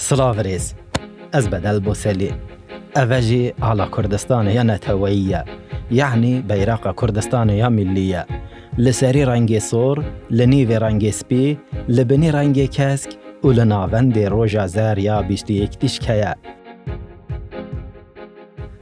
سلاوريز از بدل بوسلي أفجي على كردستان يا نتوية، يعني بيراق كردستان يا ملية، لسري رنگي صور، لنيفي رنگي سبي، لبني رنگي كسك، ولناوند روجا زار يا بيشتي اكتشكيا.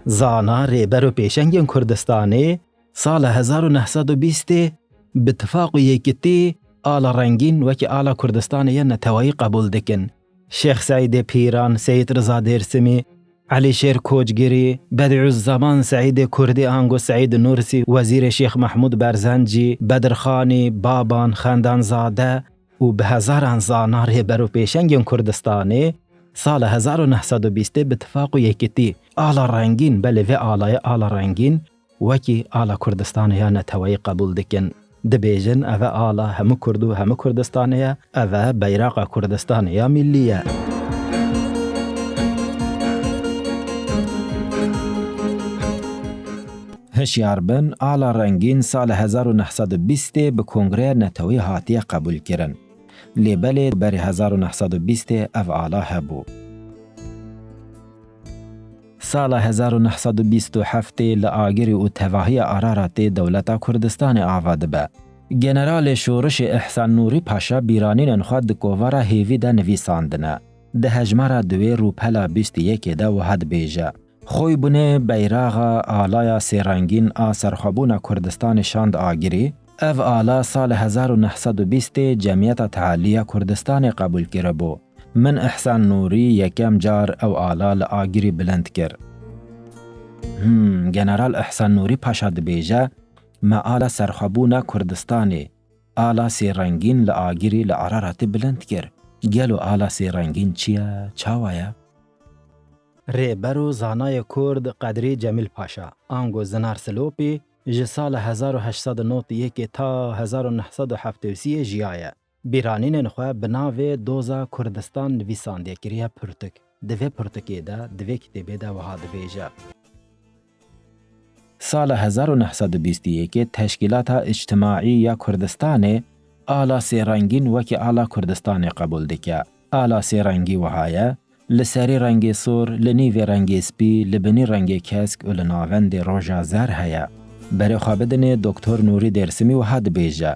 زانا ريبرو پیشنگین کردستانی سال 1920 باتفاق یکتی آل رنگین وکی آل کردستانی نتوایی قبول دکن. شیخ سعید پیران، سید رضا درسمی، علی شیر کوچگیری، بدیع الزمان سعید کردی آنگو سعید نورسی، وزیر شیخ محمود برزنجی، بدرخانی، بابان، خاندان زاده و به هزاران زانا رهبرو پیشنگین کردستانی سال 1920 باتفاق یکتی آل رنگین بله و آلای آل رنگین وکی آل کردستانی ها نتوایی قبول دکن. دبیجن اوه آلا همه کردو همه کردستانیه، اوه بیراق کردستانیه ملیه. هشیار بن آلا رنگین سال 1920 به کنگره نتوایی هاتیه قبول کرن. لیبلی بری 1920 او آلا هبو. سال 1927 لآگری و تواهی آرارات دولت کردستان آواد به. جنرال شورش احسان نوری پاشا بیرانین انخواد دکووارا هیوی ده نویساندنه. ده هجمارا دوی روپلا 21 ده و حد بیجه. خوی بونه بیراغا آلایا سیرنگین سرخوابون کردستان شاند آگری. او آلا سال 1920 جمعیت تعالیه کردستان قبول کرده بو. من احسان نوری یکم جار او آلا لآگری بلند کر. جنرال احسان نوری پاشا دبیجه ما آلا سرخوابون کردستانی آلا سیرنگین لآگری لعرارات بلند کر. گلو آلا سیرنگین چیه؟ چاوایه؟ ریبرو زانای کرد قدری جمیل پاشا آنگو زنار سلوپی جسال 1891 تا 1973 جیایه. بیرانین نخواه بناوی دوزا کردستان نویسانده کریه پرتک. دوی پرتکی ده دوی کتبه ده وها دبیجه. سال 1921 تشکیلات اجتماعی یا کردستان آلا سیرنگین وکی آلا کردستان قبول دکه. آلا سیرنگی وهایه لسری رنگی سور، لنیوی رنگی سپی، لبنی رنگی کسک و لناوند روژا زر هیا. برای خوابدن دکتر نوری درسمی و حد بیجه.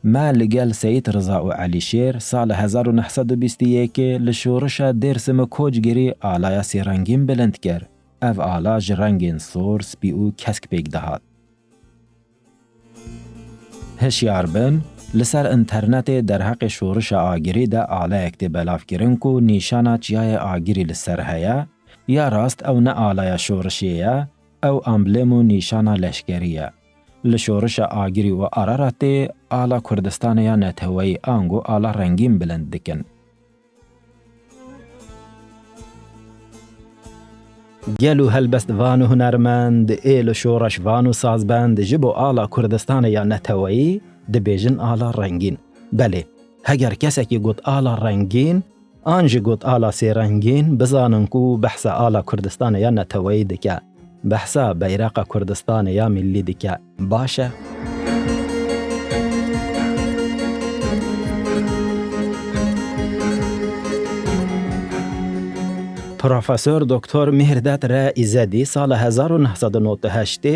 ما لگل سید رضا و علی شیر سال 1921 لشورش درسم کوچگیری آلای سیرنگین بلند کرد. او آلا جرنگین سور سپی و کسک بیگ دهاد. هشیار بن لسر انترنت در حق شورش آگری ده آلا اکتی بلاف کرن کو نیشانه چیای آگری لسر هیا یا راست او نه آلای شورشیه او امبلم و نیشانه لشکریه. لشورش آگری و آرارات آلا کردستان یا نتوایی آنگو آلا رنگین بلند دکن. گلو هلبست وانو هنرمند ایلو شورش وانو سازبند جبو آلا کردستان یا نتوایی دبیجن آلا رنگین. بله، هگر کسی که گوت آلا رنگین آنج گوت آلا سی رنگین بزانن کو بحث آلا کردستان یا نتوایی دکه. بحث بیراق کردستان یا ملی دکه. باشه؟ پروفسور دکتر مهرداد ایزدی سال 1998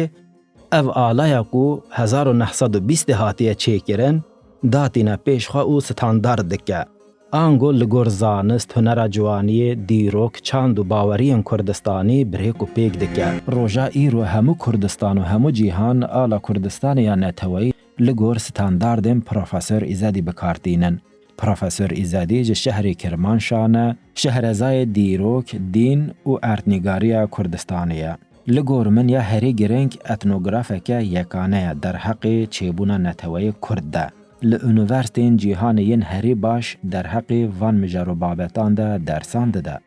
او آلای کو 1920 هاتیه چه کرن داتینا پیشخوا او ستاندارد دکه. آنگو لگور زانست هنر جوانی دیروک چاند و باورین کردستانی بریک و پیک دکه. روژا ایرو همو کردستان و همو جیهان آلا کردستان یا نتوایی لگور ستانداردن پروفسور ایزدی بکارتینن. پروفسور ایزدی جه شهر کرمانشانه شهرزای دیروک دین و ارتنگاری کردستانیه. لگور من یا هری گرنگ اتنوگرافک یکانه در حق چیبون نتوای کرده. لانوورسیتین جیهانین هری باش در حق وان مجارو بابتان ده درسان ده.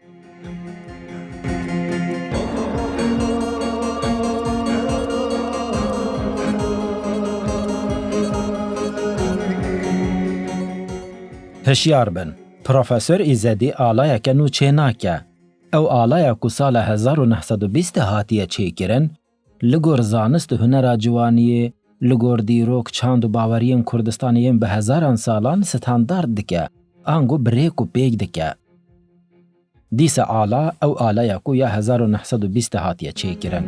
هشیار بن پروفسور ایزدی آلای کنو چه ناکه. او آلای کو سال 1920 هاتیه چه کرن لگور زانست هنر جوانی لگور دیروک چاند و باورین کردستانیین به هزاران سالان ستاندارد دکه. آنگو بریک و پیگ دکه. دیس آلا او آلaya ku ya 1920 hatiye çêkirin.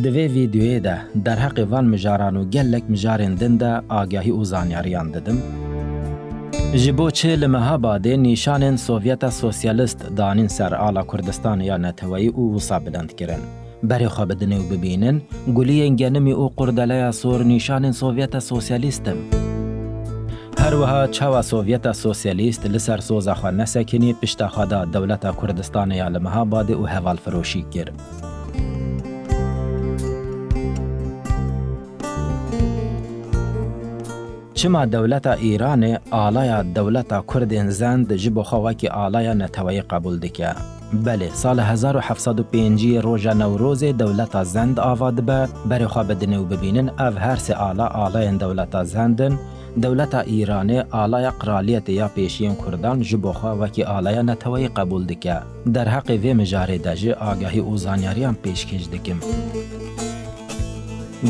Di vê vîdyoyê de derheqê van mijaran û gelek mijarên din de agahî û zanyariyan didim. Ji bo çi li Mehabadê nîşanên Sovyeta Sosyalîst danîn ser ala Kurdistanê ya Neteweyî û wisa bilind kirin. Berê xwe bidin û bibînin, guliyên genimî û qurdeleya sor nîşanên Sovyeta Sosyalîst in. Her wiha çawa Sovyeta Sosyalîst li ser soza xwe nesekinî pişta xwe da Dewleta Kurdistanê ya li Mehabadê û hevalfiroşî kir. Çima Dewleta Îranê alaya Dewleta Kurdên Zend ji bo xwe wekî alaya Neteweyî qebûl dike. Belê, sala 1705 roja Newrozê Dewleta Zend ava dibe, berê xwe bidin û bibînin ev her sê alayên Dewleta Zend in. Dewleta Îranê alaya Qiraliyetê ya Pêşiyên Kurdan ji bo xwe wekî alaya Neteweyî qebûl dike. Derheqê vê mijarê de jî agahî û zanyariyan pêşkêş dikim.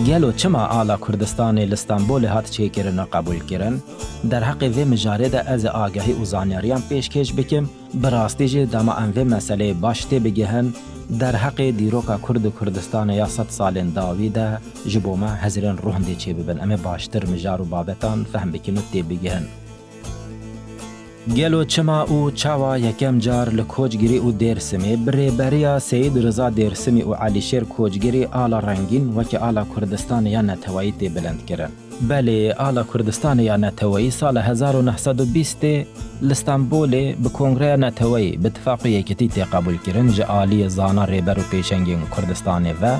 Gelo çima ala Kurdistanê li Stenbolê hat çêkirin û qebûl kirin? Derheqê vê mijarê de ez ê agahî û zanyariyan pêşkêş bikim, bi rastî jî dema em vê meseleyê baş tê bigihin, derheqê dîroka Kurd û Kurdistanê ya 100 salên dawî de ji bo me hezirên ruhndê çê bibin. Em ê baştir mijar û babetan fehm bikin û tê bigihin. Gelo çima û çawa yekem car li Koçgirî û Dêrsimê bi rêberiya Seyid Riza Dêrsimî û Elîşêr Koçgirî ala rengîn wekî ala Kurdistanê ya Neteweyî tê bilind kirin. Belê, ala Kurdistanê ya Neteweyî sala 1920 li Stenbolê bi Kongreya Neteweyî bi tifaqê yekitî tê qebûl kirin ji aliyê zana rêber û pêşengên Kurdistanê ve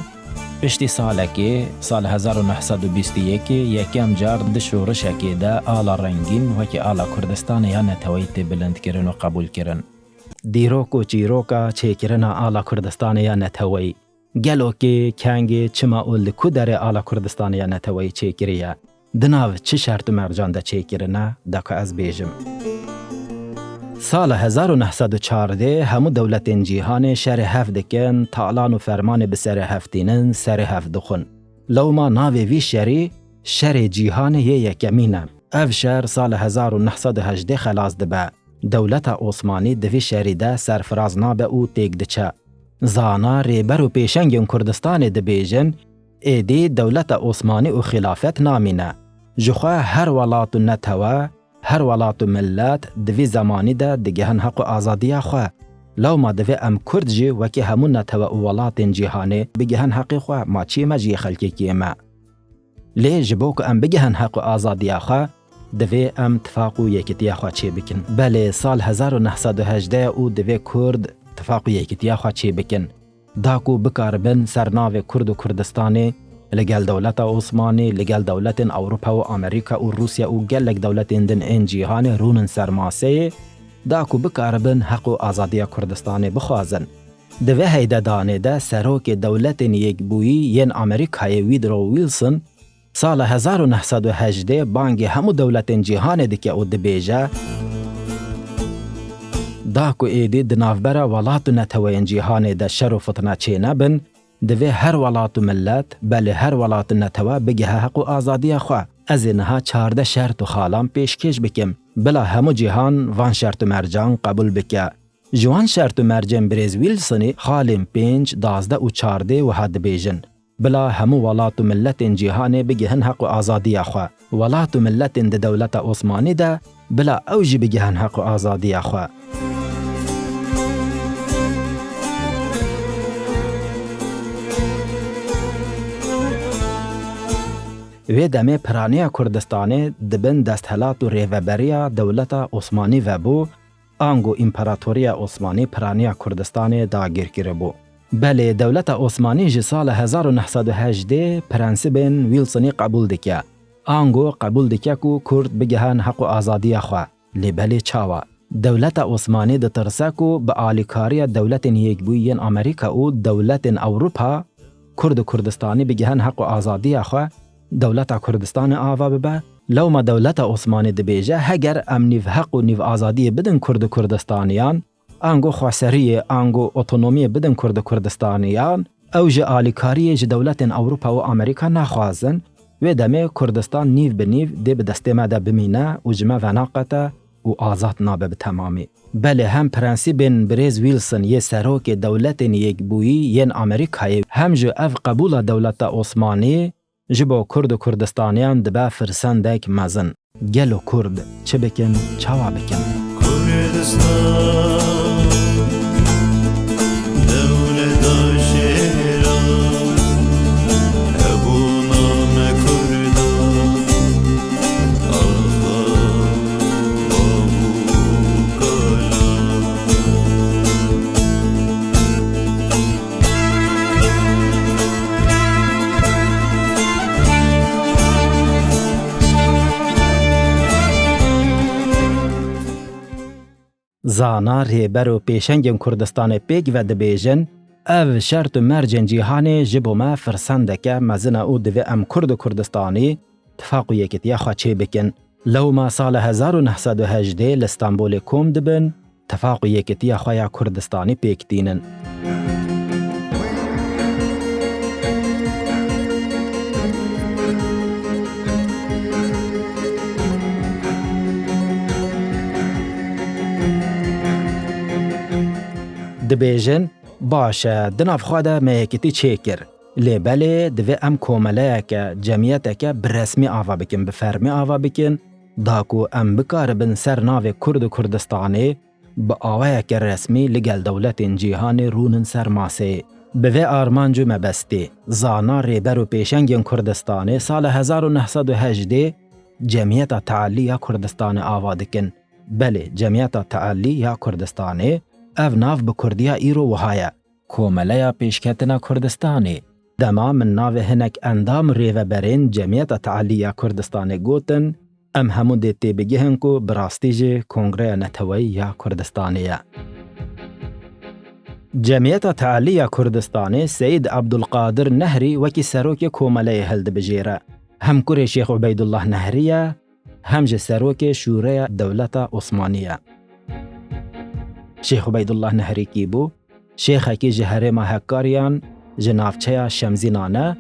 piştî salekê, sal 1921 yekem car di şorişekê de ala rengîn wekî ala Kurdistanê ya Neteweyî tê bilind kirin û qebûl kirin. Dîrok û çîroka çêkirina ala Kurdistanê ya Neteweyî. Gelokê, kengê, çima û li ku derê ala Kurdistanê ya Neteweyî çêkiriye? Di nav çi şert û mercan de çêkirine, dika ez bêjim. Sala 1914 hemû dewletên cîhanê şerê hev dikin, talan û fermanê bi serê heftînin, serê hev dixwin. Lewma navê vî şerî, şerê cîhanê yê yekemîn e. Ev şer sala 1918 xelas dibe. Dewleta Osmanî di vî şerî de serfiraz nabe û têk diçe. Zana rêber û pêşengên Kurdistanê dibêjin, êdî Dewleta Osmanî û xilafet namîne. Ji xwe her welat û netewe, her welat û millet di vî zemanî de digihin heq û azadiya xwe. Lewma divê em Kurd jî wekî hemû netewe û welatên cîhanê bigihin heqê xwe, ma çî me jî xelkekî me. Lê ji bo ku em bigihin heq û azadiya xwe, divê em tifaq û yekîtiya xwe çê bikin. Belê, sal 1918 û divê Kurd tifaq û yekîtiya xwe çê bikin. Da ku bikaribin ser navê Kurd û Kurdistanê li gel Dewleta Osmanî, li gel dewletên Ewropa û Amerîka û Rusya û gelek dewletên din ên cîhanê rûnin ser maseyê, da ku bikaribin heq û azadiya Kurdistanê bixwazin. Di vê heydedanê de serokê dewletên Yekbûyî yên Amerîkayê Woodrow Wilson sala 1918 bangê hemû dewletên cîhanê dike û dibêje da ku êdî di navbera welat û neteweyên cîhanê de şer û fitne çê nebin, divê her welat û millet, belê her welat û netewe bigihe heq û azadiya xwe. Ez ê niha 14 şert û xalan pêşkêş bikim. Bila hemû cîhan van şert û mercan qebûl bike. Ji wan şert û mercên Birêz Wilsonê xalên 5, 12 û 14 wiha dibêjin. Bila hemû welat û milletên cîhanê bigihin heq û azadiya xwe. Welat û milletên di Dewleta Osmanî de bila ew jî bigihin heq û azadiya xwe. Vê demê piraniya Kurdistanê dibin desthilat û rêveberiya Dewleta Osmanî vebû, ango İmparatoriya Osmanî piraniya Kurdistanê dagîr kiribû. Belê Dewleta Osmanî ji sala 1918 prensibên Wilsonî qebûl dike. Ango qebûl dike ku Kurd bigihin heq û azadiya xwe. Lê belê çawa? Dewleta Osmanî ditirse ku bi alîkariya dewletên Yekbûyî yên Amerîka û dewletên Ewropa Kurd û Kurdistanî bigihin heq û azadiya xwe, Dewleta Kurdistanê ava bibe, lewma Dewleta Osmanî dibêje heger em nîv heq û nîv azadiyê bidin Kurd û Kurdistaniyan, ango xweseriyê, ango otonomiyê bidin Kurd û Kurdistaniyan, او ji alîkariyê ji dewletên Ewropa û Amerîka naxwazin, wê demê Kurdistan nîv bi nîv dê bi destê me de bimîne û ji me veneqete û azad nabe bi temamî. Belê hem prensîbên Birêz Wilson yê serokê dewletên yekbûyî yên Amerîkayê hem ji ev qebûla dewleta Osmanî ji bo Kurd û Kurdistaniyan dibe firsendek mezin. Gelo Kurd çi bikin, çawa bikin? Kurdistan Zana rêber û pêşengên Kurdistanê pêk ve dibêjin, ev şert û mercên cîhanê ji bo me firsendeke mezin e û divê em Kurd û Kurdistanî tifaq û yekîtiya xwe çê bikin. Lewma sala 1918 li Stenbolê kom dibin, tifaq û yekîtiya xwe ya Kurdistanî pêk dînin. Dibêjin, baş e, di nav xwe de me yekîtî çêkir. Lê belê divê em komeleyeke, cemiyeteke bi resmî ava bikin, bi fermî ava bikin, da ku em bikaribin ser navê Kurd û Kurdistanê bi awayeke resmî li gel dewletên cîhanê rûnin ser maseyê. Bi vê armanc û mebestê, zana rêber û pêşengên Kurdistanê sala 1918 Cemiyeta Teallî ya Kurdistanê ava dikin. Belê, Cemiyeta Teallî ya Kurdistanê ev nav bi Kurdiya îro wiha ye, Komeleya Pêşketina Kurdistanê. Dema min navê hinek endam rêveberên Cemiyeta Teallî ya Kurdistanê gotin, em hemû dê têbigihin ku bi rastî jî Kongreya Neteweyî ya Kurdistanê ye. Cemiyeta Teallî ya Kurdistanê Seyid Abdulqadir Nehrî wekî serokê komeleyê hildibijêre. Hem kurê Şêx Ubeydullah Nehrî ye, hem jî serokê Şûreya Dewleta Osmanî ye. Şêx Ubeydullah Nehrî kî bû? Şêxekî ji herêma Hekkariyan ji navçeya Şemzînan e,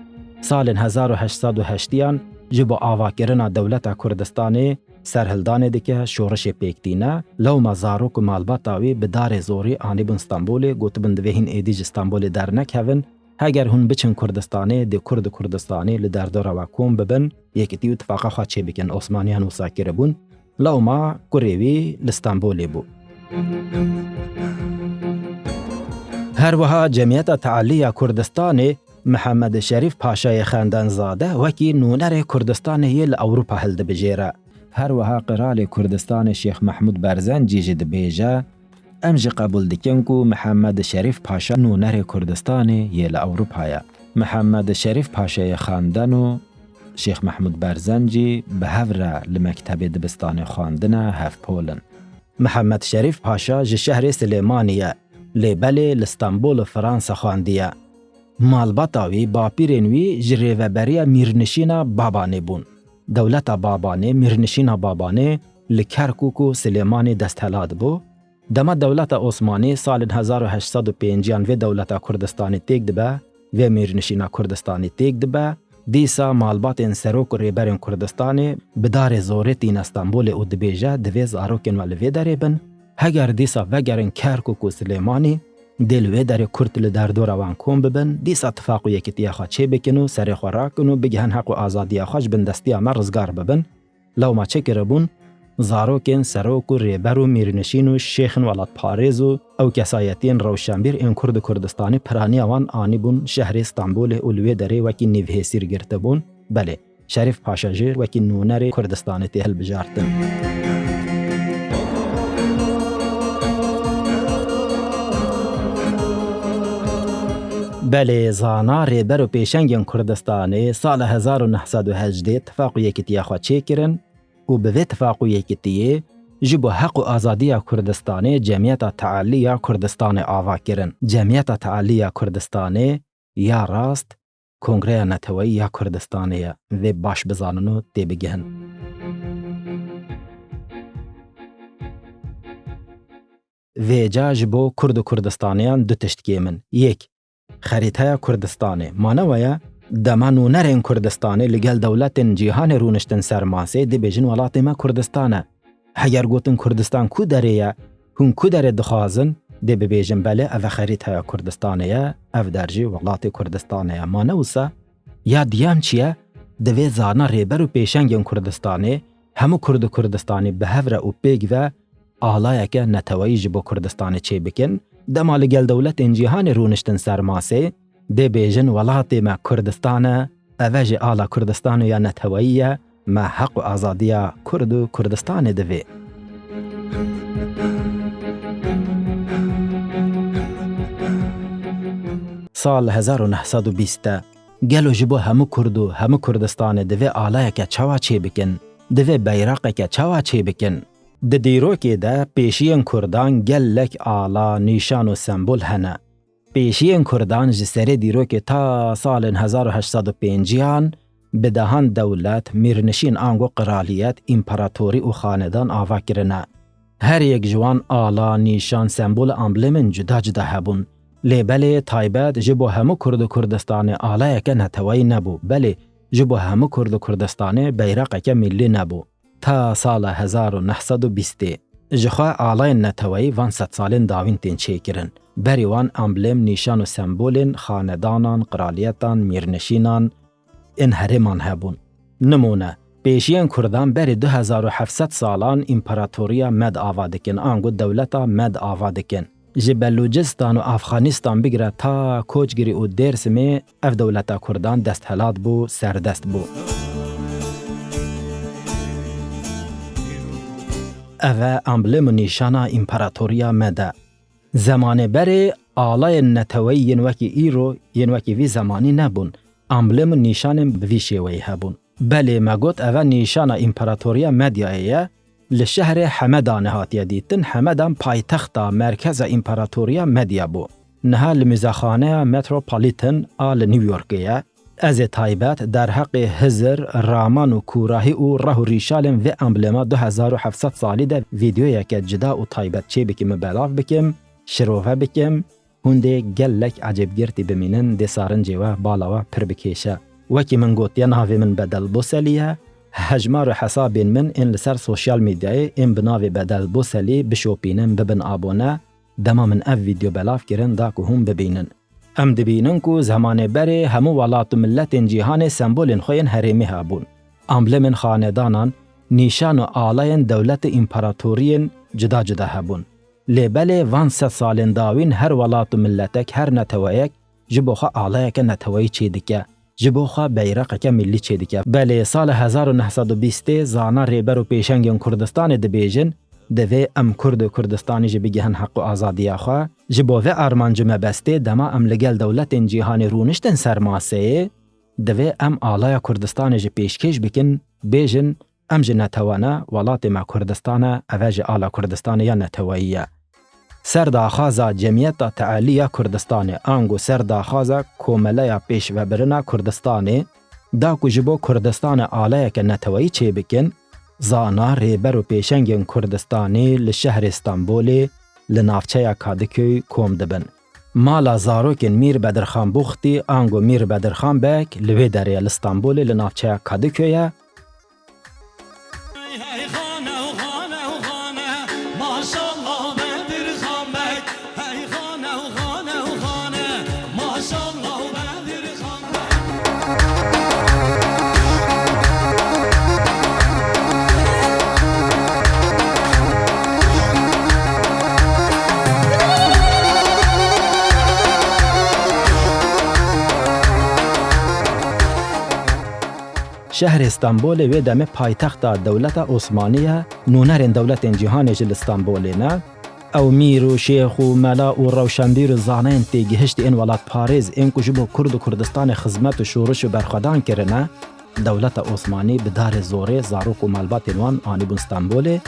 salên 1880yan ji bo avakirina dewleta Kurdistanê serhildanê dike, şorişê pêkdîne, lewma zarok û malbata wî bi darê zorî anîbûn Stenbolê, gotibin divê hîn êdî ji Stenbolê dernekevin, heger hûn biçin Kurdistanê dê Kurd û Kurdistanî li derdora we kom bibin, yekîtî û tifaqa xwe çê bikin. Osmaniyan wisa kiribûn, lewma kurê wî li Stenbolê bû. Herwiha Cemiyeta Teallî ya Kurdistanê Mihemed Şerîf Paşayê Xendanzade wekî nûnerê Kurdistanê yê li Ewropa hildibijêre. Herwiha Qiralê Kurdistanê Şêx Mehmûd Berzencî jî dibêje, em jî qebûl dikin ku Mihemed Şerîf Paşa nûnerê Kurdistanê yê li Ewropa ye. Mihemed Şerîf Paşayê Xendan û Şêx Mehmûd Berzencî bi hev re li mektebê dibistanê xwandine hevpolin. Mihemed Şerîf Paşa ji şehrê Silêmanî ye, lê belê li Stenbol û Fransa xwandiye. Malbata wî bapîrên wî ji rêveberiya Mîrnişîna Babanê bûn. Dewleta Babanê, Mîrnişîna Babanê li Kerkûk û Silêmanê desthelad bû. Dema dewleta Osmanî salên 1805yan vê dewleta Kurdistanê têk dibe, vê Mîrnişîna Kurdistanê têk dibe, dîsa malbatên serok û rêberên Kurdistanê bi darê zorê tîne Stenbolê û dibêje divê zarokên we li vê derê bin, heger dîsa vegerin Kerkûk û Silêmanî dê li vê derê Kurd li derdora wan kom bibin, dîsa tifaq û yekîtiya xwe çê bikin û serê xwe rakin û bigihin heq û azadiya xwe ji bin destiya me rizgar bibin. Lewma çi kiribûn? Zarokên serok û rêber û mîrnişîn û şêxin welatparêz û ew kesayetiyên rewşenbîr ên Kurd û Kurdistanî piraniya wan anîbûn şehrê Stenbolê û li wê derê wekî nîvhêsîr girtibûn. Belê, Şerîf Paşa jî wekî nûnerê Kurdistanê tê hilbijartin. Belê, zana rêber û pêşengên Kurdistanê sala 1918 tifaq û yekîtiya xwe çêkirin û bi vê tifaq û yekîtiyê ji bo heq û azadiya Kurdistanê Cemiyeta Teallî ya Kurdistanê ava kirin. Cemiyeta Teallî ya Kurdistanê ya rast Kongreya Neteweyî ya Kurdistanê ye. Vê baş bizanin û têbigihin. Vêca ji bo Kurd û Kurdistaniyan du tiştekê min. Yek, خریطه کردستانه مانویا دمانو نرین کردستانه لگل دولت جیهان رونشتن سرماسه دی بیجن ولات ما کردستانه هگر گوتن کردستان کو دریه هون کو دره دخوازن دی بیجن بله او خریطه کردستانه او درجی ولات کردستانه مانوسا یا دیام چیه دوی زانا ریبر و پیشنگین کردستانه همو کردستانی به هفره و پیگ و آلایه که نتوایی جبو کردستانه چه بکن دما لگل دولت جیهان رونشتن سرماسه دی بیجن ولات ما کردستانه اوج آلا کردستانه یا نتوایی ما حق و آزادی کرد و کردستانه دوی. سال 1920 گلو جبو همو کردو همو کردستانه دوی آلایه که چوا چه بکن دوی بیرقه که چوا چه بکن د دیروکی ده پیشین کردان گلک آلا نیشان و سمبول هنه. پیشین کردان جسری دیروکی تا سال 1805 به دهان دولت میرنشین آنگو قرالیت امپراتوری و خاندان آوا کرنه. هر یک جوان آلا نیشان سمبول امبلمن جدا جدا هبون. لی بله تایبت جبو همو کرد کردستان آلایه که نتوایی نبو بله جبو همو کرد کردستان بیرقه که ملی نبو. تا سال 1920 جخوا آلای نتوایی وان 100 سالین داوین تین چه کرن. بری وان امبلم نیشان و سمبولین خاندانان، قرالیتان، میرنشینان این هرمان هبون. نمونه پیشین کردان بری 2700 سالان امپراتوریا مد آوادکن آنگو دولتا مد آوادکن. جی بلوچستان و افغانستان بگره تا کوچگیری و درس می اف دولتا کردان دست هلات بو سردست بو. اوه امبلم نیشانا امپراتوریا مده. زمان بری آلای نتوی ینوکی ایرو ینوکی وی زمانی نبون. امبلم نیشان بوی شیوی هبون. بله مگوت اوه نیشانا امپراتوریا مدیایه لشهر حمدان هاتیه دیتن. حمدان پایتختا مرکز امپراتوریا مدیا بو. نها لمزاخانه متروپولیتن آل نیویورکیه. از تایبت در حق هزر، رامان و کوراهی و ره و ریشالم و امبلما 2700 سالی ده ویدیویا که جدا و تایبت چه بکم بلاف بکم، شروفه بکم، هنده گلک عجب گرتی بمینن ده سارنجی و بالاوه پر بکیشه. وکی من گوت یا ناوی من بدل بوسلیه، هجمار حسابین من این لسر سوشیال میدیای این بناوی بدل بوسلی بشوپینن ببن آبونه، دما من اف ویدیو بلاف کرن دا که هم ببینن. ام دبینن کو زمان بری همو ولات و ملت جیهان سمبولین خوین هریمی هابون. امبلمن خاندانان نیشان و آلاین دولت امپراتورین جدا جدا هبون. لیبل 100 سالین داوین هر ولات و ملتک هر نتوایک جبوخا آلایک نتوایی چی دکه. جبوخا بیرقک ملی چی دکه. بله سال 1920 زانا ریبر و پیشنگین کردستان دبیجن دوی ام کرد کردستانی جی بگهن حق و آزادی خواه جبوه ارمانج مبسته دما ام لگل دولت جیهان رونشتن سرماسه دوی ام آلای کردستانی جی پیشکش بکن بیجن ام جی نتوانه ولات ما کردستانه اوج آلا کردستانی یا نتوانیه. سرداخازا جمعیت تعالی کردستانی آنگو سرداخازا کومله پیش و برنا کردستانی دا کو جبو کردستان آلای که نتوانی چه بکن زانا ریبر و پیشنگین کردستانی لشهر استانبولی لنافچه کادکوی کوم دبن. مالا زاروکن میر بدرخان بوختی آنگو میر بدرخان بک لوی داره لستانبولی لنافچه کادکوی شهر استانبول و دم پایتخت دولت عثمانیه نونرین دولت جهان جل استانبولینا او میر و شیخ و ملا و روشنبیر زانین تیگهشت این ولات پاریز این کجبو کرد و کردستان خدمت و شورش و برخدان کرنه دولت عثمانی بدار زوره زاروک و مالبات وان آنی بون استانبول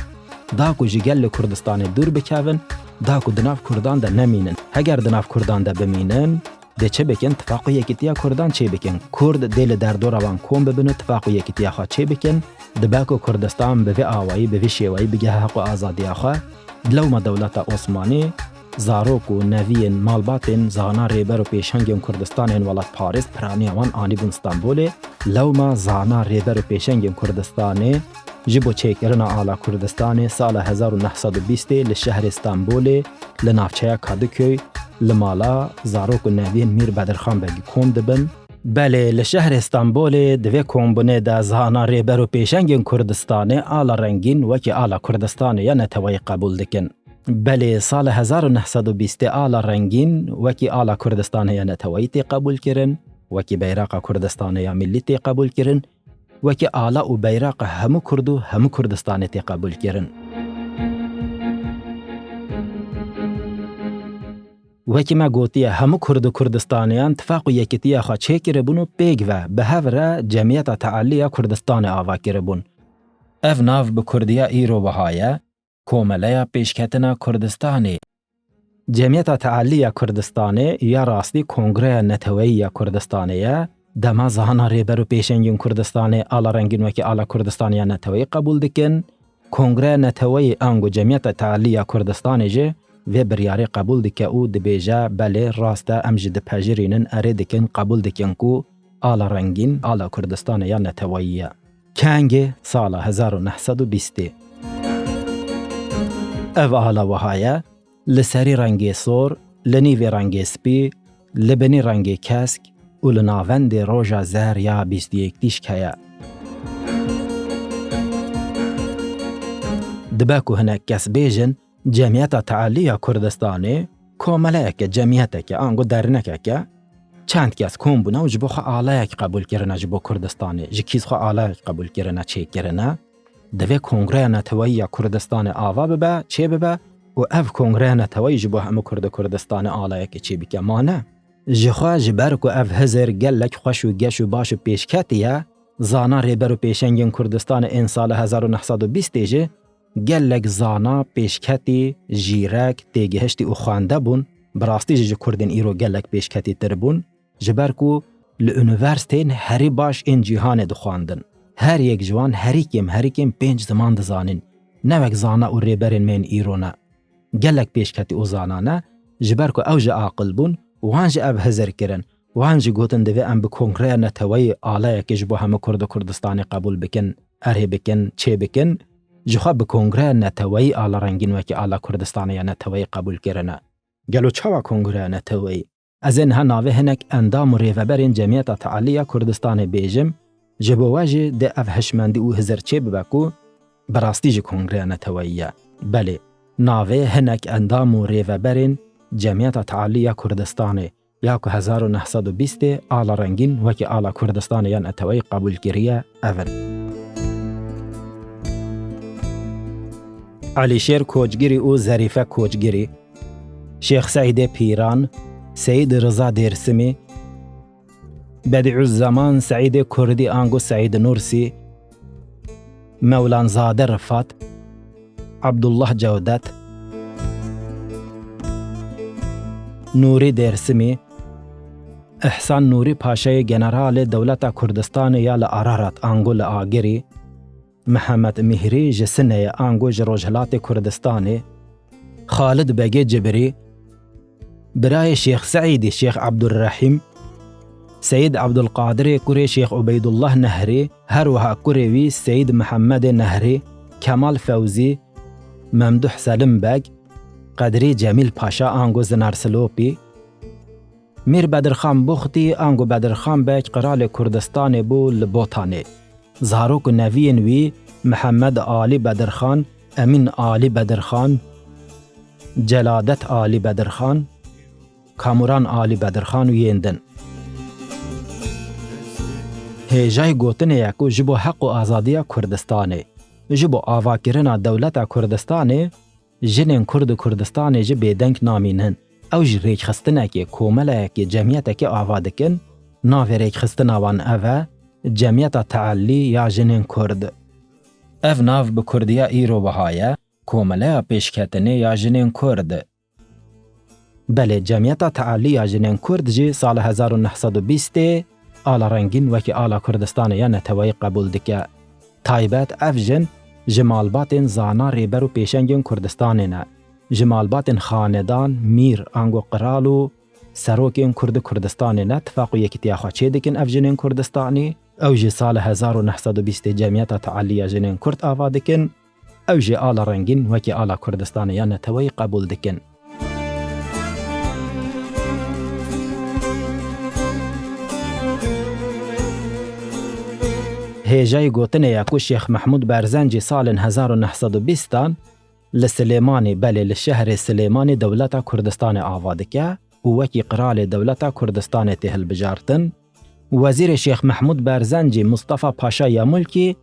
دا کو جگل کردستان دور بکوین دا کو دناف کردان ده نمینن اگر دناف کردان ده بمینن ده چه بکن اتفاق یکیتیا کردان چه بکن کرد دل در دو روان کوم ببینه اتفاق یکیتیا خواه چه بکن دباکو کردستان به آوایی به شیوایی بگه حق و آزادی خواه دلوم دولت عثمانی زاروک و نوین مالباتین زانا ریبر و پیشنگین کردستان ولات پاریس پرانیوان آنی بون استانبول لوما زانا ریبر و پیشنگین کردستان جبو چیکرنا آلا کردستان سال 1920 لشهر استانبول لنافچه کادکوی لمالا زاروک و نوین میر بدرخان بگی کم دبن. بله لشهر استانبول دوی کمبونه دا زانا ریبر و پیشنگین کردستان آلا رنگین وکی آلا کردستان یا نتوی قبول دکن. بله سال 1920 آلا رنگین وکی آلا کردستان یا نتوی تی قبول کرن وکی بیراق کردستان یا ملی تی قبول کرن وکی آلا و بیراق همو کردو همو کردستان تی قبول کرن. وکی ما گوتیه همو کرد و کردستانیان اتفاق و یکیتیه خواه چه کربون و پیگ و به هفره جمعیت تعالی کردستان آوا کربون. اف ناو به کردیه ایرو بهایه کومله پیشکتنا کردستانی. جمعیت تعالی کردستانی یا راستی کنگره نتوی کردستانیه دما زهانا ریبر و پیشنگین کردستانی آلا رنگین وکی آلا کردستانی نتوی قبول دکن. کنگره نتوی انگو جمعیت تعالی کردستانی جه و بریاری قبول دکه او دبیجه بله راسته امجد پجرینن اره دکن قبول دکن کو آلا رنگین آلا کردستان یا نتوییه. کنگ سال 1920 او آلا وحایه لسری رنگ سور، لنیوی رنگ سپی، لبنی رنگ کسک و لناوند روژا زهر یا 21 که دبکو هنک کس بیجن جمعیت تعالی کردستانی کامله که جمعیت که آنگو درنکه که چند کس کم بونه و جبو خواه آلایه که قبول کرنه جبو کردستانی جکیز خواه آلایه که قبول کرنه چه کرنه دوی کنگره نتوی کردستان آوا ببه چه ببه و اف کنگره نتوی جبو همه کردستان آلایه که چه بکه مانه جخواه جبرک و اف هزر گلک خوش و گش و باش و پیشکتیه زانا ریبر و پیشنگین کردستان این سال 1920 جه گلک زانا پیشکتی جیرک تیگهشتی و خوانده بون براستی جه کردین ایرو گلک پیشکتی تر بون جبرکو لونیورسیتین هری باش این جیهان دو خواندن هر یک جوان هری کم 5 زمان دزانین نوک زانا و ریبرین من ایرونا گلک پیشکتی و زانانه جبرکو اوج عاقل بون وانج اب هزر کرن وانج گوتن دوی ام به کنگره نتوی آلایه که جبو همه کردستانی قبول بکن اره بکن چه بکن جخوا به کنگره نتوی آلا رنگین وکی آلا کردستانی نتوی قبول کرنه. گلو چاوا کنگره نتوی؟ از اینها ناوه هنک اندام و ریوبرین جمعیت تعالی کردستان بیجم جبو واجه ده افهشمندی و هزرچه ببکو براستی جه کنگره نتویه. بله، ناوه هنک اندام و ریوبرین جمعیت تعالی کردستان یا که 1920 آلا رنگین وکی آلا کردستانی نتوی قبول کریه اول. علی شیر کوچگیری و ظریفه کوچگیری، شیخ سعید پیران، سعید رضا دیرسمی، بدیع الزمان سعید کردی آنگو سعید نورسی، مولان زاده رفات، عبدالله جودت، نوری دیرسمی، احسان نوری پاشای جنرال دولت کردستان یا لآرارت آنگو لآگری، محمد مهری جسنه آنگو جروجهلات کردستانی، خالد بگی جبری، برای شیخ سعید شیخ عبدالرحیم، سید عبدالقادر کوری شیخ عبیدالله نهری، هر وها کوری وی سید محمد نهری، کمال فوزی، ممدوح سلم بگ، قدری جمیل پاشا آنگو زنارسلوپی، میر بدرخان بختی آنگو بدرخان بگ قرال کردستان بو لبوتانی، زاروک نوین وی محمد آلی بدرخان، امین آلی بدرخان، جلادت آلی بدرخان، کاموران آلی بدرخان و یندن. هیجای گوتن یکو جبو حق و آزادی کردستانی، جبو آواکرنا دولت کردستانی، جنین کردستانی جب بیدنگ نامینن، او جریک خستنه که کومله که جمعیت که آوادکن، ناوی ریک خستنه وان اوه، جمعیت تعالی یا جنین کرد. اف ناو به کردیه ایرو بهایه کومله پیشکتنه یا جنین کرد. بله جمعیت تعالی یا جنین کرد جی سال 1920 آلا رنگین وکی آلا کردستان یا نتوی قبول دکه. تایبت اف جن جمالبات زانا ریبر و پیشنگین کردستان نه. جمالبات خاندان میر آنگو قرالو سروکین کرد کردستان نه اتفاق یکیتیا خوا چه دکن اف جنین کردستانی او جی سال 1920 جمعیت تعالی جنین کرد آوا دکن او جی آل رنگین وکی آل کردستان یا نتوی قبول دکن. هیجای گوتنه یکو شیخ محمود بارزنجی سال 1920 لسلیمانی بله لشهر سلیمانی دولت کردستان آوادکه و وکی قرال دولت کردستان تهل بجارتن وزیر شیخ محمود بارزنجی مصطفی پاشا یا ملکی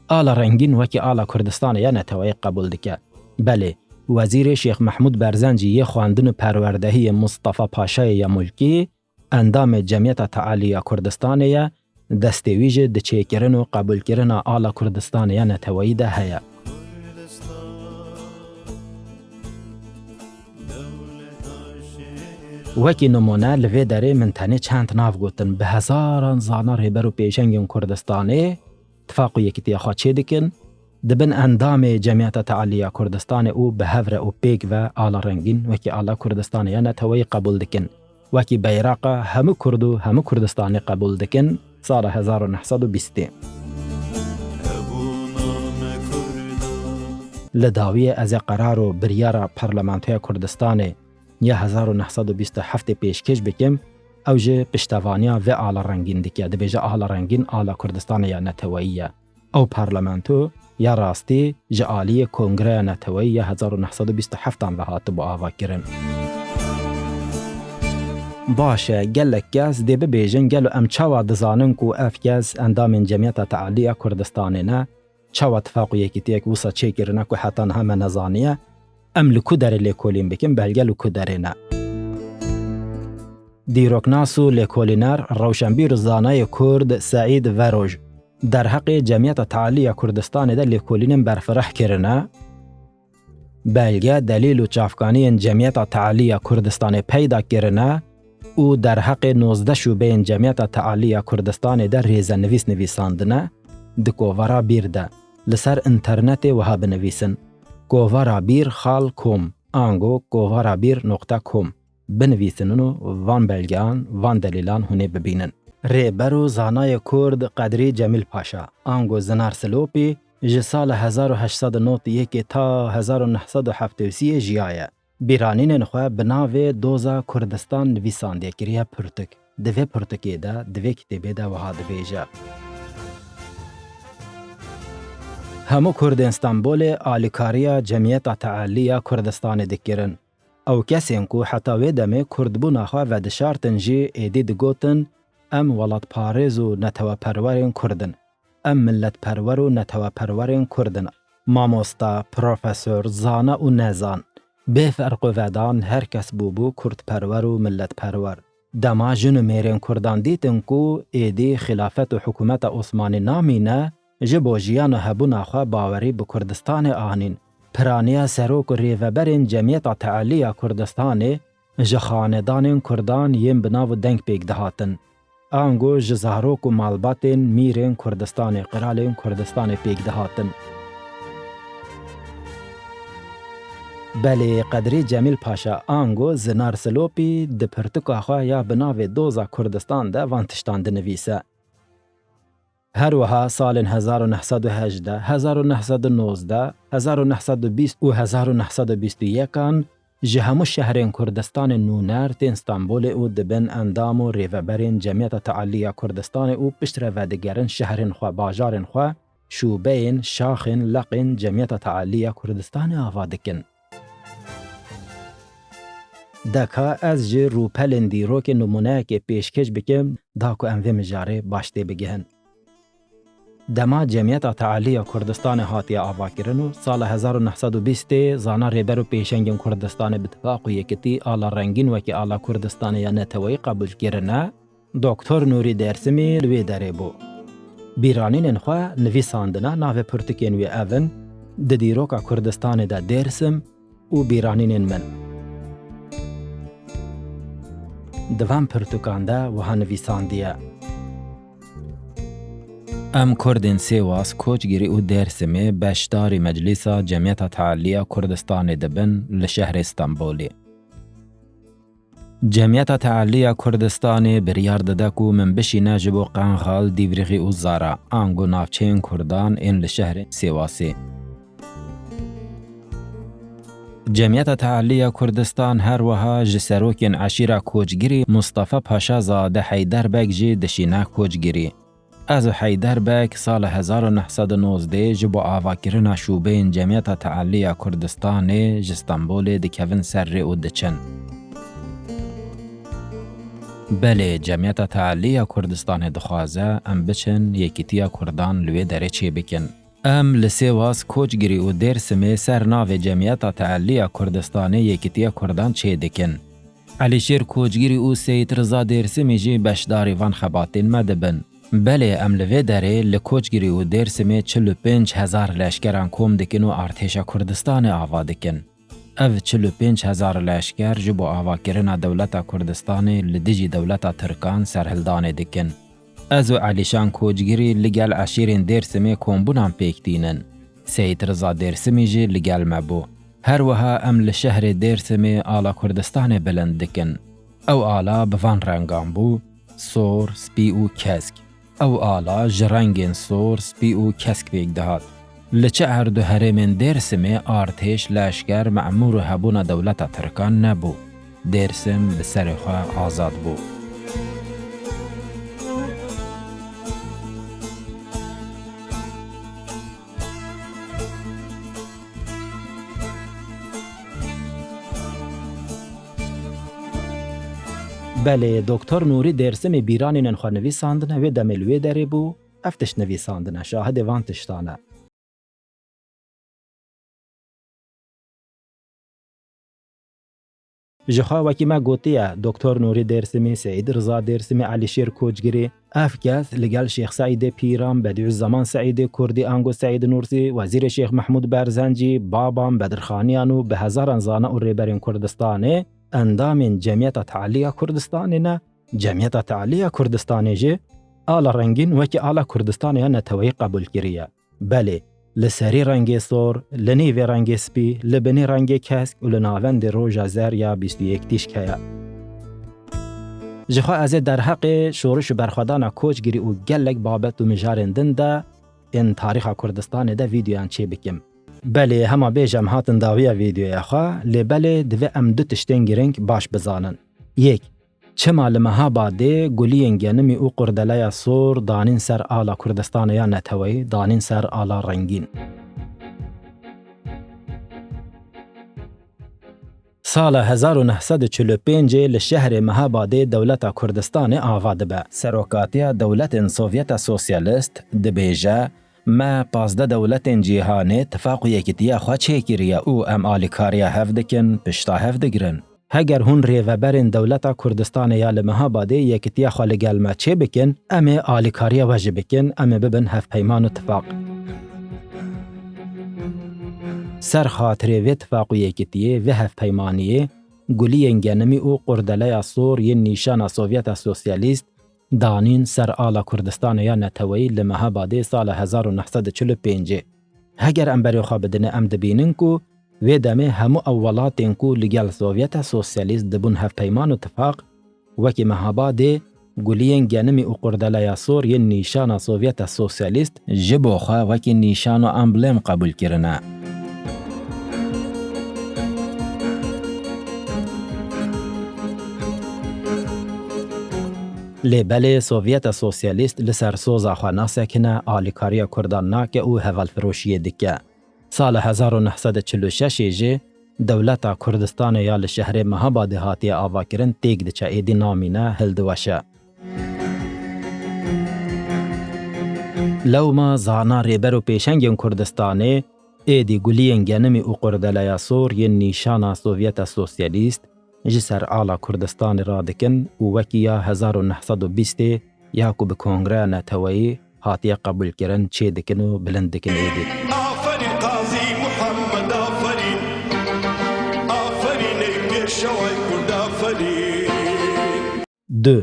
آل رنگین وکی آل کردستان یا نتوی قبول دکه. بله وزیر شیخ محمود بارزنجی یه خواندن پروردهی مصطفی پاشا یا ملکی اندام جمعیت تعالی کردستان یا دستویج د چیکرن و قبول کردن آل کردستان یا نتوی ده هیا. وکی نمونه لوی داره من تنه چند ناف گوتن به هزاران زانا ریبر و پیشنگین کردستانه اتفاق یکیتی خواه چه دکن دبن اندام جمعیت تعالی کردستان او به هفره و پیگ و آل رنگین وکی آل کردستان یا نتوی قبول دکن وکی بیراق همه کرد و همه کردستان قبول دکن سال 1920 لداوی از قرار و بریار پارلمانتوی کردستان یا 1927 پیشکش بکم او جه پشتوانیا و آل رنگین دکیه ده بیجه آل رنگین آل کردستان یا نتوییه او پارلمانتو یا راستی جه آلی کنگره نتویی یا 1927 و هاتو با آوا کرن. باشه گلک گز دی ببیجن گلو ام چاوا دزانن کو اف گز اندام جمعیت تعالی کردستان نه چاوا اتفاق یکیتیک وسا چه کرنه کو حتی همه نزانیه ام لکو داره لیکولین بکن بلگه لکو داره نه. دیروکناسو لیکولینر روشنبیر زانای کرد سعید وروج در حق جمعیت تعالی کردستان ده لیکولین برفرح کرنه بلگه دلیل و چافکانی جمعیت تعالی کردستان پیدا کرنه او در حق 19 شعبه جمعیت تعالی کردستان در ریزنویس نویساندنه دکوورا بیر ده لسر انترنت وها بنویسن کووارا بیر خال کوم آنگو کووارا بیر نقطه کوم بنویسنونو وان بلگان وان دلیلان هونه ببینن. ریبرو زانای کرد قدری جمیل پاشا آنگو زنار سلوپی جسال 1891 تا 1973 جیایه بیرانین نخواه بناوی دوزا کردستان نویسانده کریه پرتک دوی پرتکی ده دوی کتبه ده وها دویجه. همو کرد استانبول آلیکاریا جمعیت تعالی کردستان دکرن او کسین کو حتی وی دمه کرد بونا خواه و دشارتن جی ایدی دگوتن ام ولاد پارز و نتوه پرورین کردن ام ملت پرور و نتوه پرورین کردن ماموستا پروفسور زانه و نزان به فرق ودان هر کس بوبو کرد پرور و ملت پرور دما جنو میرین کردان دیتن کو ایدی خلافت و حکومت عثمانی نامینه جبو جیان هبونا خواه باوری به کردستان آنین پرانیا سروک و ریوبرین جمعیت تعالی کردستان جخاندان کردان یم بناو دنگ پیک دهاتن آنگو جزاروک و مالباتین میرین کردستان قرالین کردستان پیک دهاتن. بله قدری جمیل پاشا آنگو زنار سلوپی ده پرتکا خواه یا بناو دوزا کردستان ده وانتشتان ده نویسه. هر وها سال 1918 1919 1920 و 1921 جهمو شهرین کردستان نونر تین استانبول او دبن اندام و ریوبرین جمعیت تعالی کردستان او پشت رودگرن شهرین خواه باجارین خواه شوبین شاخین لقین جمعیت تعالی کردستان آوادکن. دکا از جه روپلن دیرو که نمونه که پیشکش بکم داکو انوی مجاره باشته بگهن. دما جمعیت تعالی کردستان هاتی آوا کرنو سال 1920 زانا ریبر و پیشنگین کردستان بتفاق و یکتی آلا رنگین وکی آلا کردستان یا نتوی قبول کرنه دکتر نوری درسمی لوی داره بو. بیرانین انخواه نویساندنه ناو پرتکین وی اون ده دیروکا کردستان ده درسم و بیرانین من. دوام پرتکانده و ها نویساندیه. ام کردین سیواس کوچگیری و درسمی بشداری مجلسا جمعیت تعالیه کردستان دبن لشهر استانبولی. جمعیت تعالیه کردستان بریار ددکو من بشینه جبو قنغال دیوریغی و زارا آنگو نافچین کردان این لشهر سیواسی. جمعیت تعالیه کردستان هر وها جسروکین عشیره کوچگیری مصطفی پاشا زاده حیدر بک جی دشینه کوچگیری. از حیدر بک سال 1919 جبو آواکرنا شوبین جمعیت تعالیه کردستان جستانبول دکوین سر و دچن. بله جمعیت تعالیه کردستان دخوازه ام بچن یکیتیا کردان لوی دره چی بکن. ام لسیواس کوچگیری و درسمی سر ناو جمعیت تعالیه کردستان یکیتیا کردان چی دکن. علیشیر کوچگیری و سید رضا درسمی جی بشداری وان خباتین مدبن. بله ام لوی دره لکوچگیری و درسمی 45,000 لشکران کوم دکن و ارتش کردستان آوا دکن. او 45,000 لشکر جبو آواکرنا دولت کردستان لدیجی دولت ترکان سرهلدان دکن. ازو علیشان کوچگیری لگل عشیرین درسمی کومبونان پیکتینن. سید رضا درسمی جی لگل مبو. هر وها ام لشهر درسمی آلا کردستان بلند دکن. او آلا بوان رنگان بو، سور، سپی و کسک. او آلا جرنگین سور، سپی و کسک پیک دهات. لچه اردو هرمین درسمی آرتش لشکر معمور هبون دولت ترکان نبو. درسم بسر خواه آزاد بو. بله دکتر نوری درسمی بیرانی ننخوا نویساندنه و دملوی داری بو افتش نویساندنه شاهد وانتشتانه. جخوا وکی ما گوتیه دکتر نوری درسمی سعید رضا درسمی علیشیر کوچگیری افکس لگل شیخ سعید پیران بدیع الزمان سعید کردی آنگو سعید نورسی وزیر شیخ محمود برزنجی بابام بدرخانیانو به هزاران زانه و ریبرین کردستانه اندام جمعیت تعالیه کردستانه نه جمعیت تعالیه کردستانه جه آلا رنگین وکی آلا کردستانه نتوی قبول کریه. بله لسری رنگ سور، لنیوی رنگ سپی، لبنی رنگ کسک و لناوند روژا زر یا 21 تیشکه. جخوا از در حق شورش برخوادان کوچگیری و گلک بابت و مجارندن ده این تاریخ کردستان ده ویدیوان چی بکم. بله همه بیجم هاتن داویه ویدیوی خواه لبله دوی ام دو تشتین گرنگ باش بزانن. یک چما لمها باده گلین گنمی او قردلای سور دانین سر آلا کردستان یا نتوی دانین سر آلا رنگین. سال 1945 لشهر مهاباده دولت کردستان آواد به سروکاتی دولت سوویت سوسیالیست دبیجه ما پازده دولت جیهانی اتفاق یکیتیا خواه چه کریه او ام آلیکاریا هفدکن پشتا هفدگرن. هگر هون ریوبرین دولت کردستان یا لمهاباده یکیتیا خواه لگلمه چه بکن امه آلیکاریا وجه بکن امه ببن هف پیمان اتفاق. سر خاطره و اتفاق یکیتیه و هف پیمانیه گلی انگنمی او قردله سور یه نیشان سوویت سوسیالیست دانین سر آلا کردستان یا نتوی لمهاباده سال 1945. هگر ام بری خواه بدنه ام دبینن کو و دمه همو اولاتین کو لگل سوویت سوسیالیست دبون هف پیمان اتفاق وکی مهاباده گلین گنمی او قردله سور یه نیشان سوویت سوسیالیست جبو خواه وکی نیشان و امبلم قبول کرنه. لبل سوویت سوسیالیست لسر سوزا خوانا سکنه آلیکاری کردان ناکه او هول فروشی دکه. سال 1946 جه دولت کردستان یا لشهر مهاباده هاتی آوا کرن تیگ دچه ایدی نامینه هلدوشه. لو ما زانا ریبر و پیشنگین کردستانه ایدی گلین گنمی او قردله سور یه نیشان سوویت سوسیالیست جسر آلا کردستان را دکن و وکیا 1920 یا کو به کنگره نتوی هاتی قبول کرن چه دکن و بلند دکن ایدی. آفرین قاضی محمد آفرین آفرین ای پیشوای کرد آفرین. دو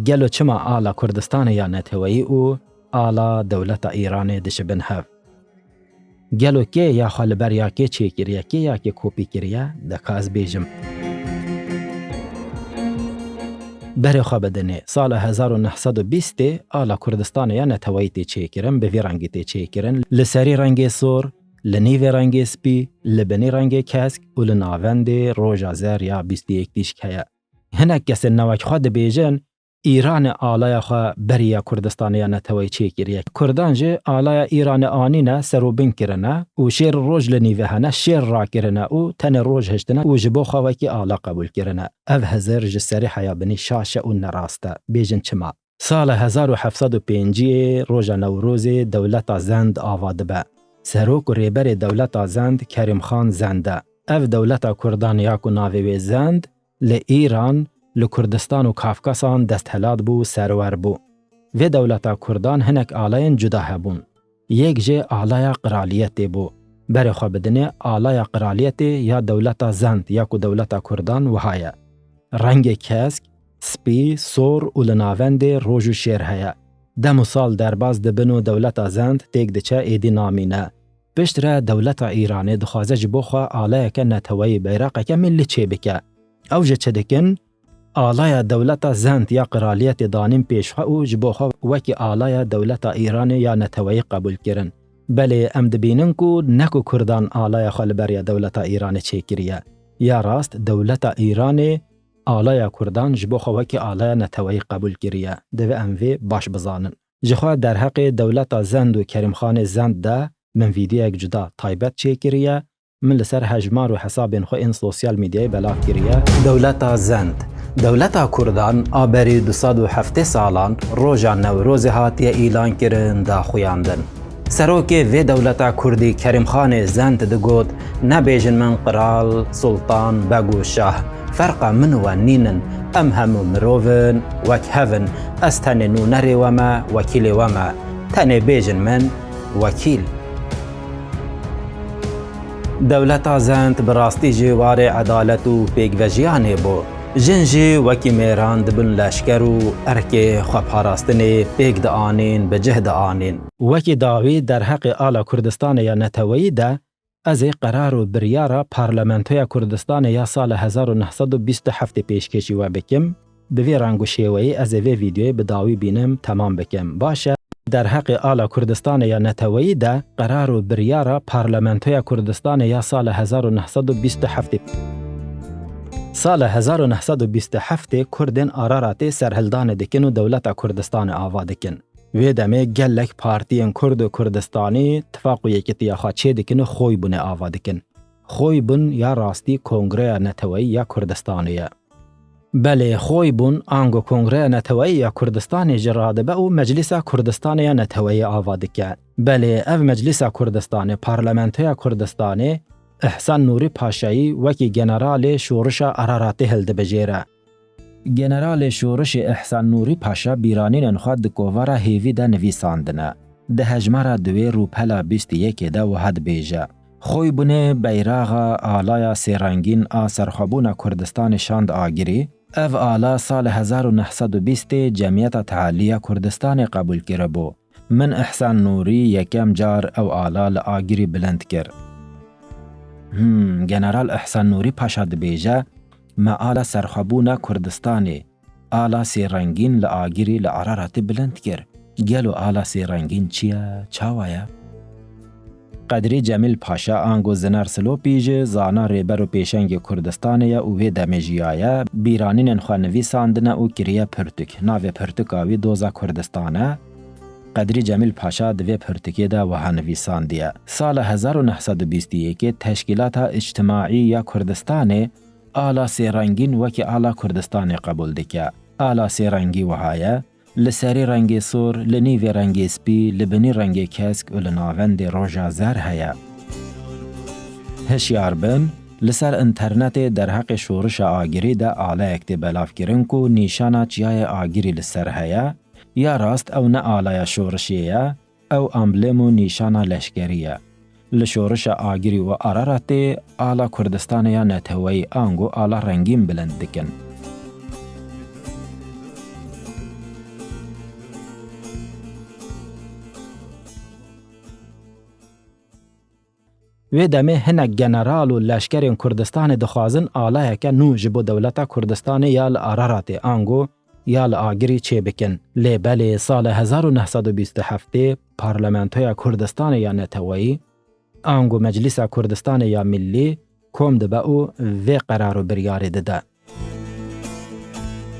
گلو چما آلا کردستان یا نتوی او آلا دولت ایران دشبن هف. گلو که یا خالبر یا که چه کریه که یا که کپی کریه دکاز بیجم. بری خواب دنه سال 1920 آلا کردستان یا نتوایی تی چه کرن به وی رنگی تی چه کرن لسری رنگ سور، لنیو رنگ سپی، لبنی رنگ کسک و لناوند روژا زر یا 21 دیشکه. هنک کسی نوک خواد بیجن ایران آلای خواه بریا کردستان یا نتوایی چه کریه. کردان جه آلای ایران آنی نه سروبین کرنه و شیر روژ لنیوه هنه شیر را کرنه و تن روژ هشتنه و جبو خواه که آلا قبول کرنه. او هزار جسری حیابنی شاشه و نراسته بیجن چما. سال 1705 روژ نوروز دولت زند آواد به. سروک و ریبر دولت زند کریم خان زنده. او دولت کردان یاکو ناوی زند لإيران لکردستان و کافکاسان دستهلاد بو سرور بو. و دولت کردان هنک آلاین جدا هبون. یک جه آلای قرالیت بو. بری خواه بدنه آلای قرالیت یا دولت زند یا که دولت کردان وحایه. رنگ کسک، سپی، سور و لناوند روژ و شیر هیا. دمو سال درباز دبنو دولت زند تیک دچه ایدی نامینه. پشتره دولت ایرانی دخوازه جبو خواه آلای که نتوایی بیرقه که ملی چه بکه. او جه چه دکن آلای دولت زند یا قرالیت دانیم پیشخوا او جبوخوا وکی آلای دولت ایران یا نتوایی قبول کرن. بله ام دبینن کو نکو کردان آلای خالبر یا دولت ایران چه کریه. یا راست دولت ایران آلای کردان جبوخوا وکی آلای نتوایی قبول کریه. دوی اموی باش بزانن. جخوا در حق دولت زند و کریم خان زند ده من ویدیو یک جدا تایبت چه کریه. من لسر هجمار و حساب خو این سوسیال میدیای بلاف کریه. دولت زند دولت کردان آبری 207 سالان روژا نوروز هاتی ایلان کرن دا خویاندن. سروک و دولت کردی کریم خان زند دگود نبیجن من قرال سلطان بگو شاه فرق من و نینن ام همو مروون وک هفن از تن نونری وما وکیل وما تن بیجن من وکیل. دولت زند براستی جوار عدالت و پیگوژیانه بو. جنجی وکی میران دبن لشکر و ارک خواب هاراستن پیگ دا آنین به جهد آنین. وکی داوی در حق آلا کردستان یا نتوایی ده از قرار و بریار پارلمنتوی کردستان یا سال 1927 پیشکشی و بکم دوی رنگ و شیوهی از وی ویدیوی به داوی بینم تمام بکم. باشه در حق آلا کردستان یا نتوایی ده قرار و بریار پارلمنتوی کردستان یا سال 1927 سال 1927 کردن آرارات سرهلدان دکن و دولت کردستان آوا دکن. وی دمه گلک پارتین کرد و کردستانی اتفاق و یکیتی خواه چه دکن و خوی بونه آوا دکن. خوی بون یا راستی کنگره نتوایی یا کردستانیه. بله خوی بون آنگو کنگره نتوایی یا کردستانی جراده به او مجلس کردستانی یا نتوایی آوا دکن. بله او مجلس کردستانی پارلمنتوی کردستانی احسان نوری پاشایی وکی جنرال شورش آراراتی هلده بجیره. جنرال شورش احسان نوری پاشا بیرانین انخواد دکووارا هیوی ده نویساندنه. ده هجمارا دوی روپلا 21 ده و حد بیجه. خوی بونه بیراغا آلایا سیرنگین سرخوابون کردستان شاند آگیری. او آلا سال 1920 جمعیت تعالی کردستان قبول کرده بو. من احسان نوری یکم جار او آلا لآگیری بلند کرد. جنرال احسان نوری پاشا دبیجه ما آلا سرخوابون کردستانی آلا سیرنگین لآگیری لعرارات بلند کر. گلو آلا سیرنگین چیه؟ چاوایه؟ قدری جمیل پاشا آنگو زنر سلو پیجه زانا ریبر و پیشنگ کردستانی اوی دمیجیایه بیرانین انخوانوی ساندنه او کریه پرتک ناوی پرتک آوی دوزا کردستانه. قدری جمیل پاشا دوی پرتکی ده و هنویساندیه. سال 1921 تشکیلات اجتماعی یا کردستان آلا سیرنگین وکی آلا کردستان قبول دکه. آلا سیرنگی وحایه لسری رنگ سور، لنیوی رنگ سپی، لبنی رنگ کسک و لناوند روژا زر هیا. هشیار بن لسر انترنت در حق شورش آگیری ده آلا اکتی بلاف کرن کو نیشانا چیای آگیری لسر هیا یا راست او نه آلای شورشیه او امبلم و نیشانا لشکریه. لشورش آگیری و آرارات آلا کردستان یا نتوایی آنگو آلا رنگین بلند دکن. و دمه هنک جنرال و لشکر کردستان دخوازن آلایه که نو جبو دولت کردستان یا لآرارات آنگو یا لآگری چه بکن. لیبل سال 1927 پارلمانتوی کردستان یا نتوایی آنگو مجلس کردستان یا ملی کم دبا او و قرار بریاری دده.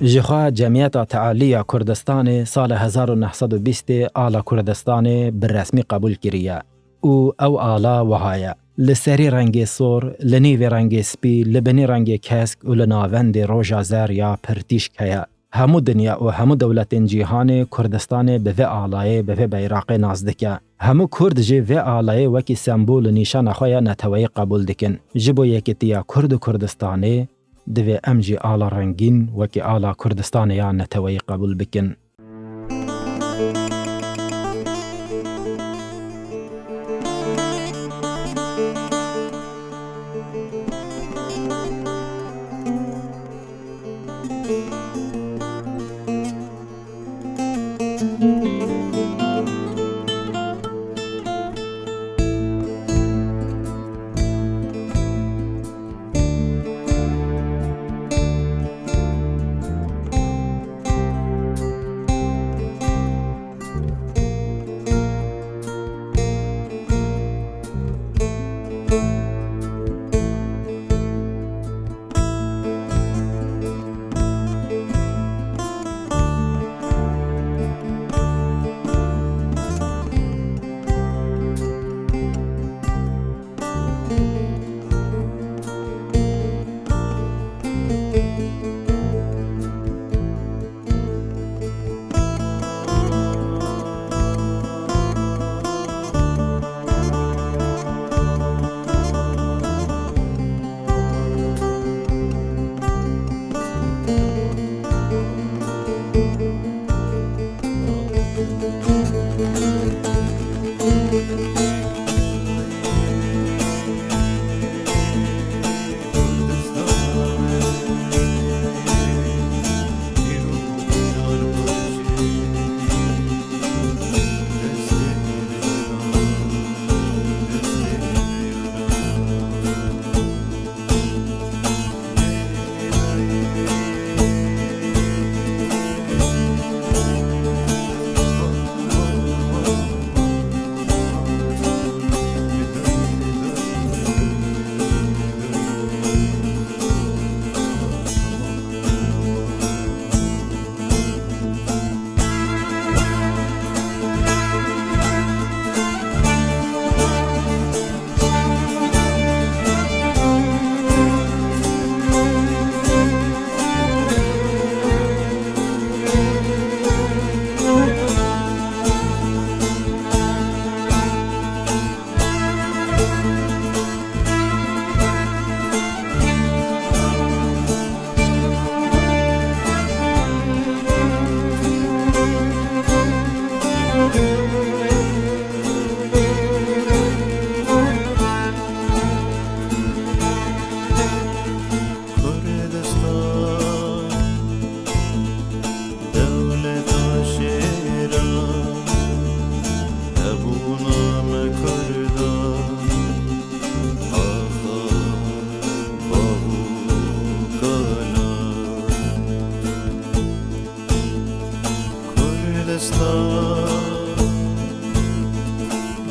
جخوا جمعیت تعالی کردستان سال 1920 آلا کردستان بالرسمی قبول کریه. او آلا وهایه. لسری رنگ سور، لنیو رنگ سپی، لبنی رنگ کسک و لناوند روژا زر یا پرتیش کیا. همو دنیا و همو دولت جیهان کردستان به و آلایه به و بیراق نازدکه. همو کرد جی و آلایه وکی سمبول نیشان خواه نتوی قبول دکن. جبو یکتیا کرد کردستانه دوی امجی آلا رنگین وکی آلا کردستان یا نتوی قبول بکن.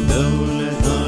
دولت